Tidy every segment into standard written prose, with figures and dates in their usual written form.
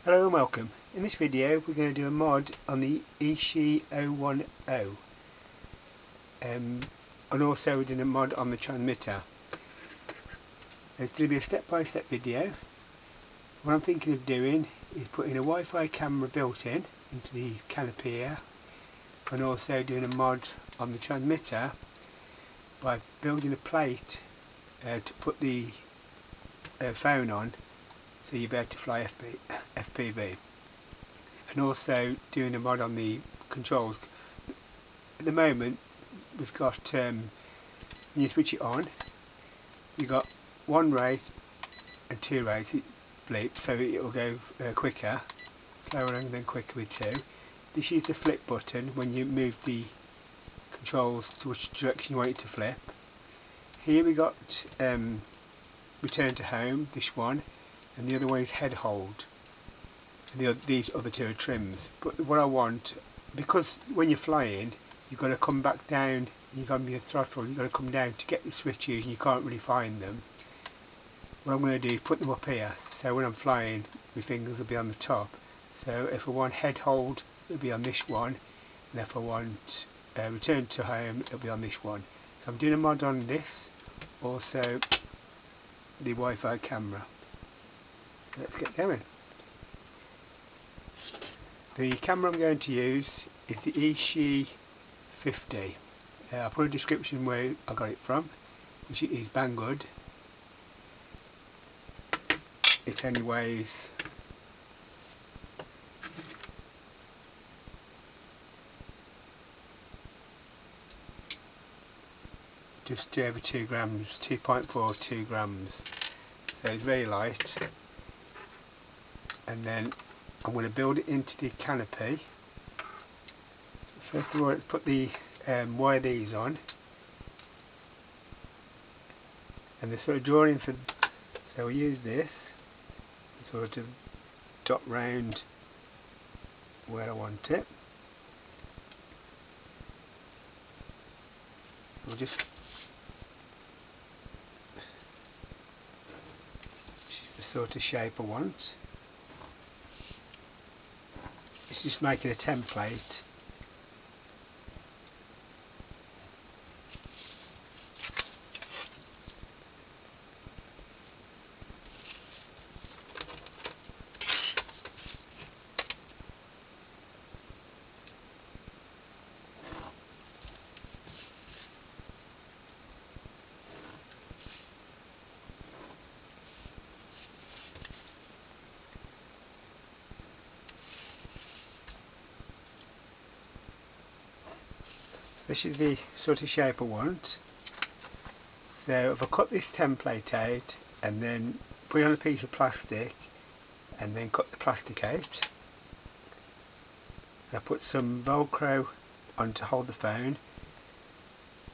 Hello and welcome. In this video we're going to do a mod on the Eachine E010 and also we're doing a mod on the transmitter. It's going to be a step-by-step video. What I'm thinking of doing is putting a Wi-Fi camera built in into the canopy here, and also doing a mod on the transmitter by building a plate to put the phone on, so you'll be able to fly FPV, and also doing a mod on the controls. At the moment we've got, when you switch it on, you've got one rate and two rates, it blips, so it will go quicker, slower and then quicker with two. This is the flip button when you move the controls to which direction you want it to flip. Here we got return to home, this one, and the other one is head hold, and these other two are trims. But what I want, because when you're flying you've got to come back down, you've got to be a throttle, you've got to come down to get the switches and you can't really find them. What I'm going to do is put them up here, so when I'm flying my fingers will be on the top. So if I want head hold it'll be on this one, and if I want return to home it'll be on this one. So I'm doing a mod on this, also the Wi-Fi camera. Let's get going. The camera I'm going to use is the Eachine E010. I'll put a description where I got it from, which is Banggood. It only weighs just over 2 grams, 2.42 grams, so it's very light. And then I'm going to build it into the canopy. First of all, let's put the wire these on, and the sort of drawing for, so we use this sort of dot round where I want it. We'll just the sort of shape I want. It's just making a template. This is the sort of shape I want. So if I cut this template out and then put it on a piece of plastic and then cut the plastic out, I put some Velcro on to hold the phone.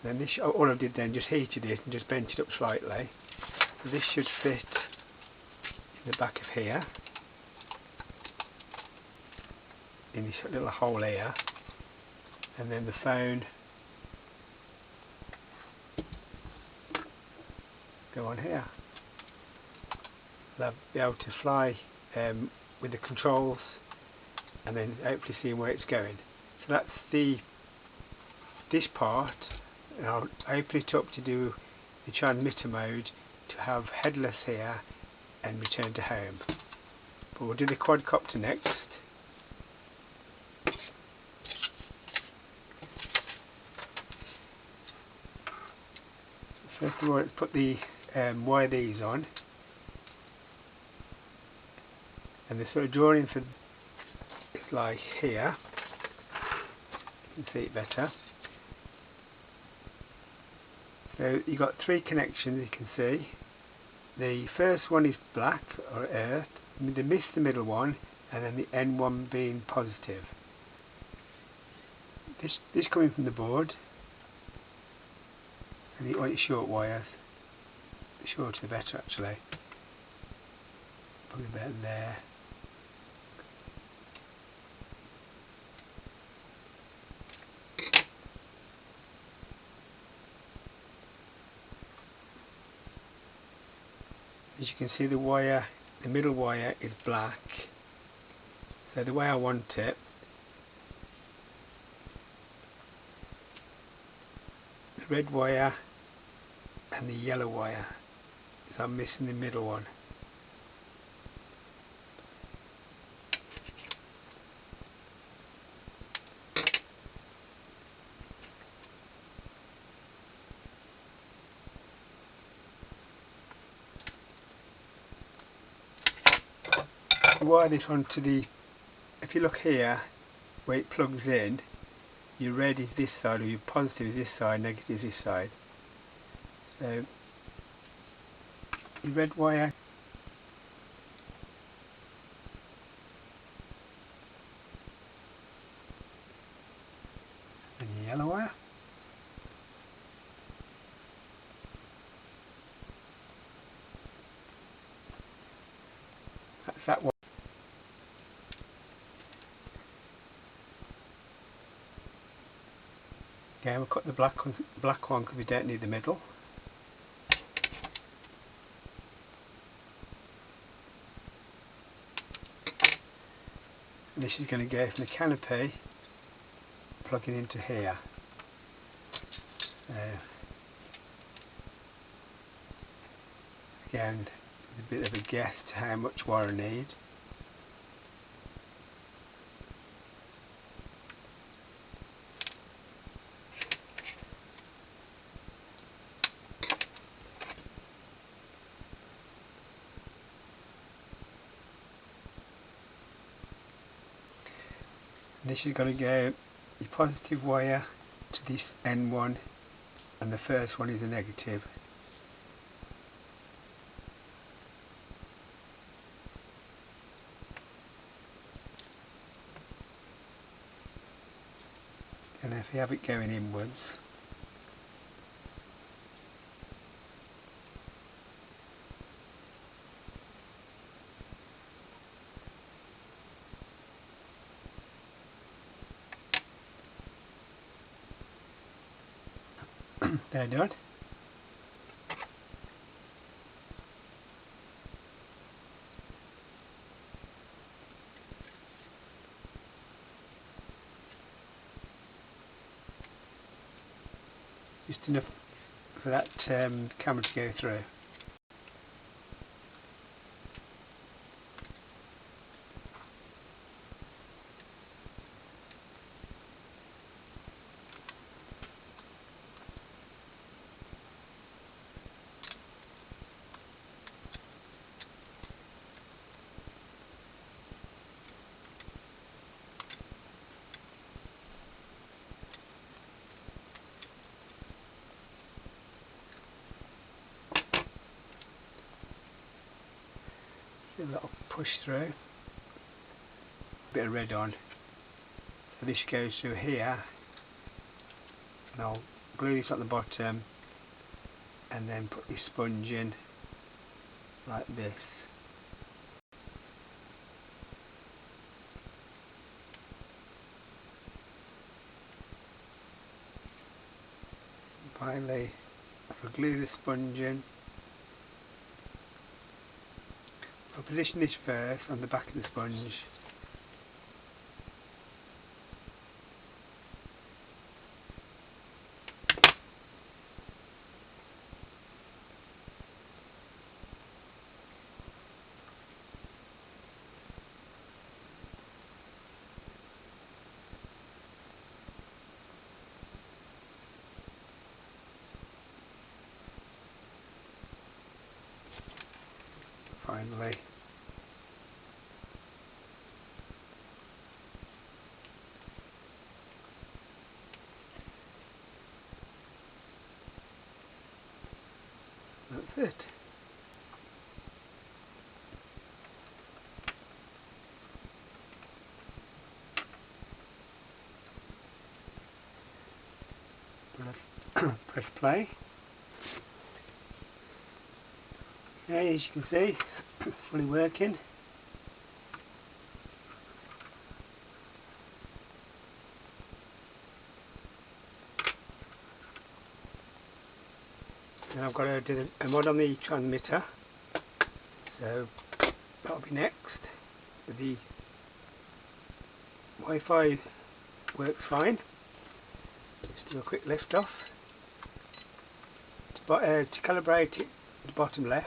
Then this, all I did then, just heated it and just bent it up slightly. So this should fit in the back of here, in this little hole here, and then the phone go on here. I'll be able to fly with the controls and then hopefully see where it's going. So that's this part, and I'll open it up to do the transmitter mode to have headless here and return to home. But we'll do the quadcopter next. First of all, let's put the wire these on, and the sort of drawing for it's like here, you can see it better. So you've got three connections, you can see. The first one is black or earth, they miss the middle one, and then the end one being positive. This coming from the board, and you want your short wires. The shorter the better actually. Probably better there. As you can see, the middle wire is black, So the way I want it, the red wire and the yellow wire, so I'm missing the middle one. Wire this onto the, if you look here where it plugs in, your red is this side, or your positive is this side, negative is this side. So your red wire and your yellow wire. That's that one. Okay, we'll cut the black one because we don't need the middle. And this is going to go from the canopy plugging into here. Again, a bit of a guess to how much wire I need. And this is going to go the positive wire to this N1, and the first one is a negative. And if you have it going inwards, they're done. Just enough for that camera to go through. A little push through, a bit of red on, so this goes through here, and I'll glue this at the bottom and then put this sponge in like this. Finally, I'll glue the sponge in. I'll position this first on the back of the sponge. Finally, that's it. Press play. Okay, as you can see, fully working. And I've got to do a mod on the transmitter, so that'll be next with the Wi-Fi works fine. Just do a quick lift off. To calibrate it, the bottom left.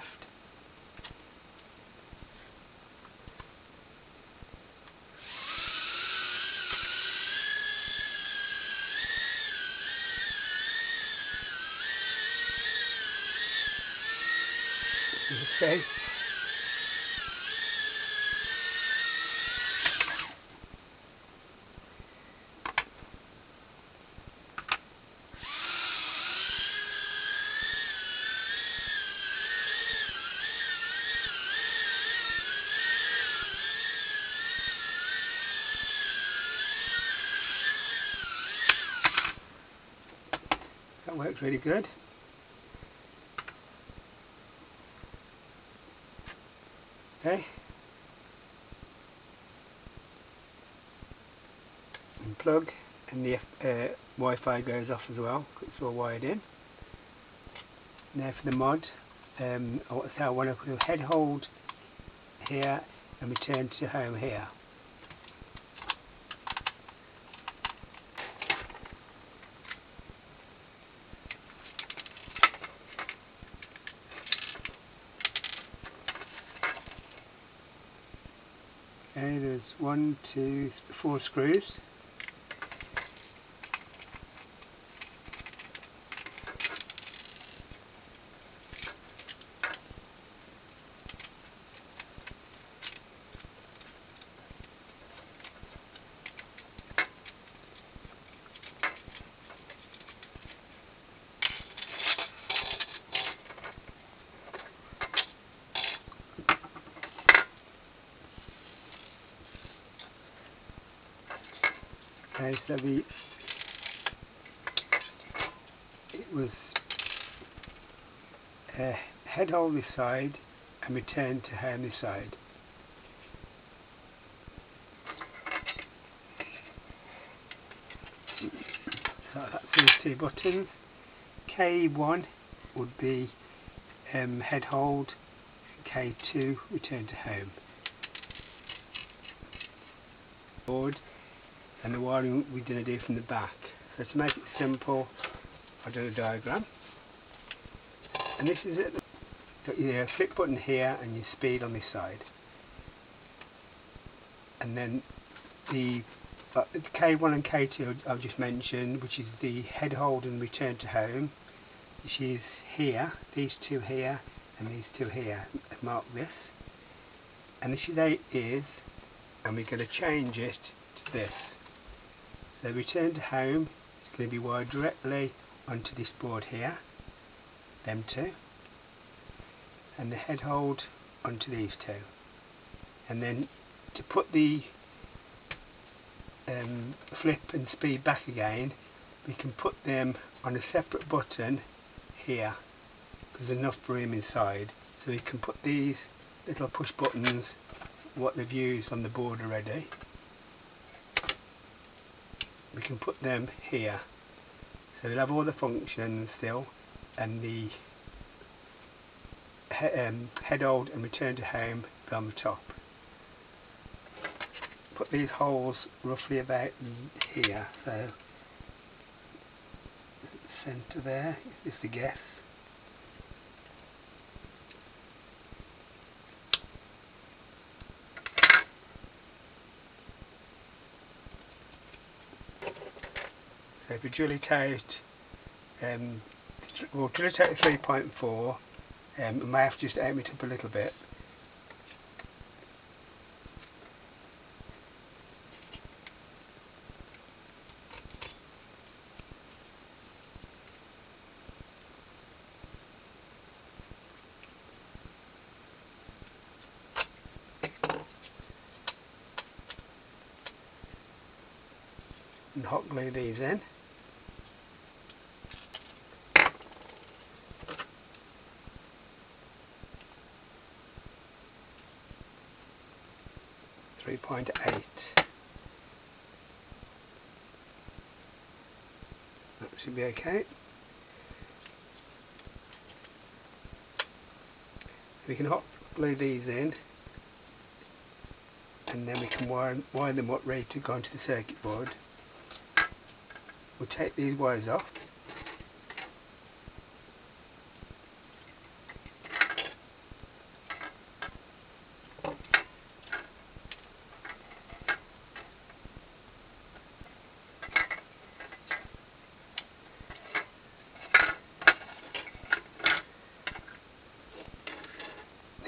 Okay. That works really good. Okay. Unplug, and the Wi-Fi goes off as well, because it's all wired in. Now for the mod, I want to put a head hold here and return to home here. Okay, there's 1, 2, 4 screws. Okay, so it was head hold this side and return to home this side. So that's these two buttons. K1 would be head hold, K2 return to home. Board. And the wiring we're going to do from the back. So to make it simple, I'll do a diagram. And this is it. Got your flip button here and your speed on this side. And then the K1 and K2 I've just mentioned, which is the head hold and return to home, which is here, these two here, and these two here. I've marked this. And this is 8 ears, and we're going to change it to this. So return to home is going to be wired directly onto this board here, them two, and the head hold onto these two. And then to put the flip and speed back again, we can put them on a separate button here, because there's enough room inside. So we can put these little push buttons, what they've used on the board already. We can put them here, so we'll have all the functions still, and the head hold and return to home on the top. Put these holes roughly about here, so centre there is the guess. So if we drill it out, we'll drill it out at 3.4, we may have to just open it up a little bit. And hot glue these in. .8. That should be okay. We can hot glue these in, and then we can wire them up ready to go onto the circuit board. We'll take these wires off.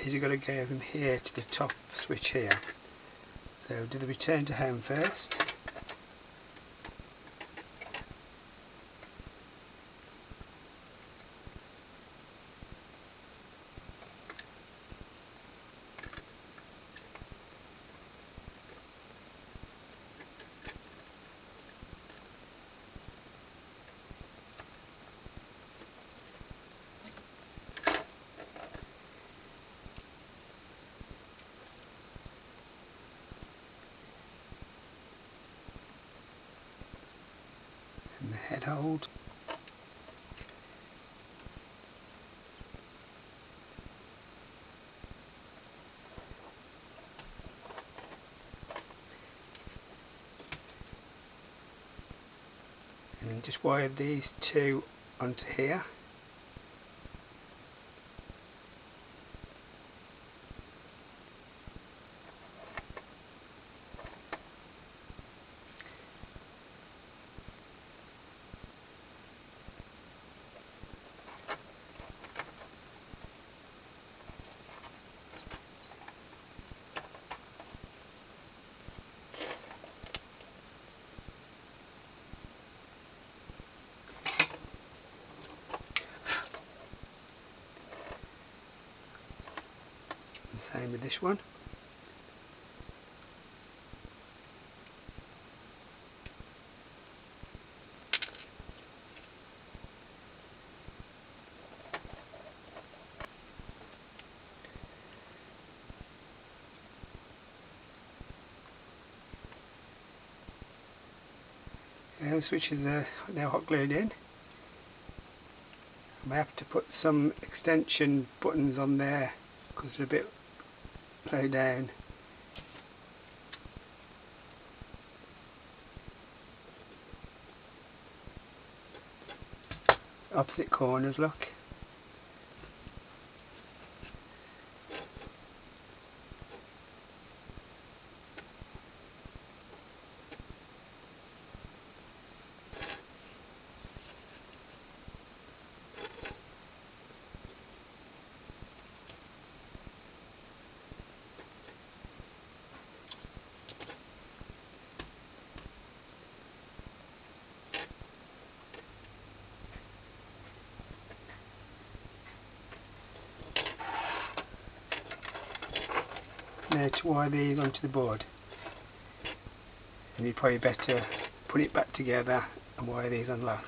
These are going to go from here to the top switch here. So do the return to home first. And the head hold. And just wire these two onto here. Same with this one. The switches are now hot glued in. I may have to put some extension buttons on there because they're a bit low down. Opposite corners, look. Now to wire these onto the board, and you'd probably better put it back together and wire these on last.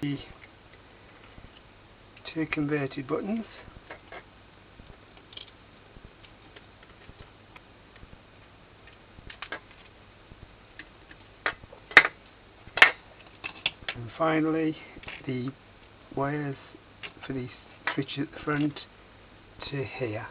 The two converted buttons, and finally the wires for the switch at the front to here.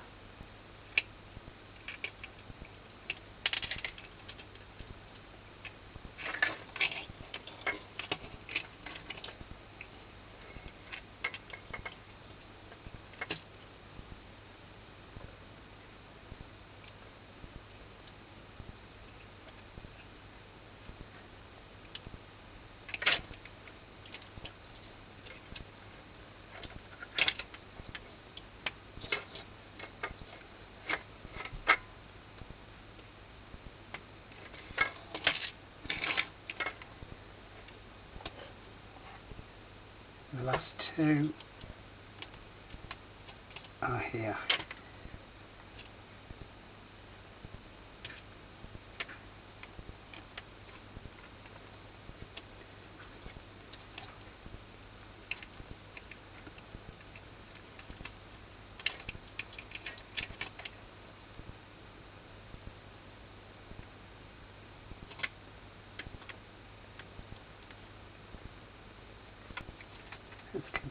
The last two are here.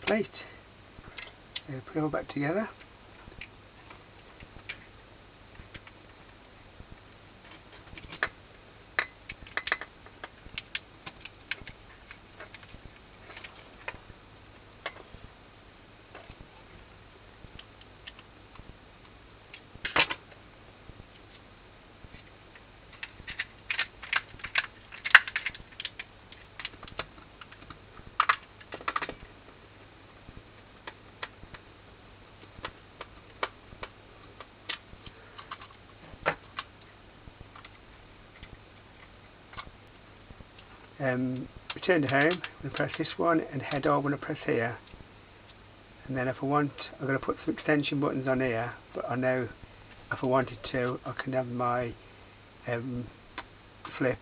complete. So put it all back together. Return to home, I'm going to press this one, and head over, I'm going to press here, and then if I want, I'm going to put some extension buttons on here, but I know if I wanted to I can have my flip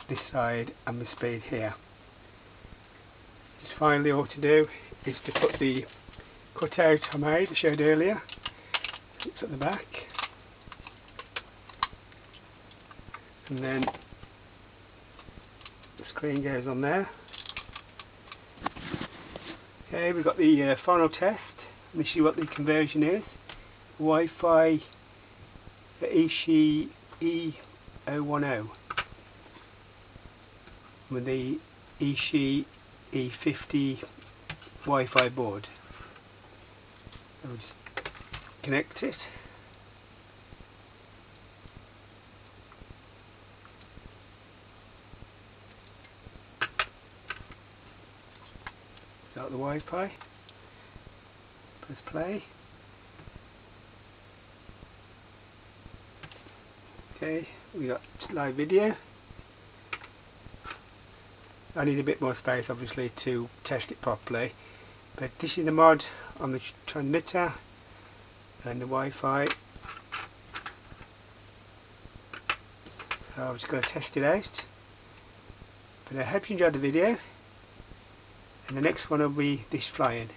this side and my speed here. Just finally all to do is to put the cutout I made, I showed earlier. It's at the back, and then the screen goes on there. Okay, we've got the final test. Let me see what the conversion is. Wi-Fi for Eachine E010 with the Eachine E010 Wi-Fi board. I'll just connect it. Start the Wi-Fi. Press play. Okay, we got live video. I need a bit more space obviously to test it properly, but this is the mod on the transmitter and the Wi-Fi. So I'm just going to test it out. But I hope you enjoyed the video, and the next one will be this flying.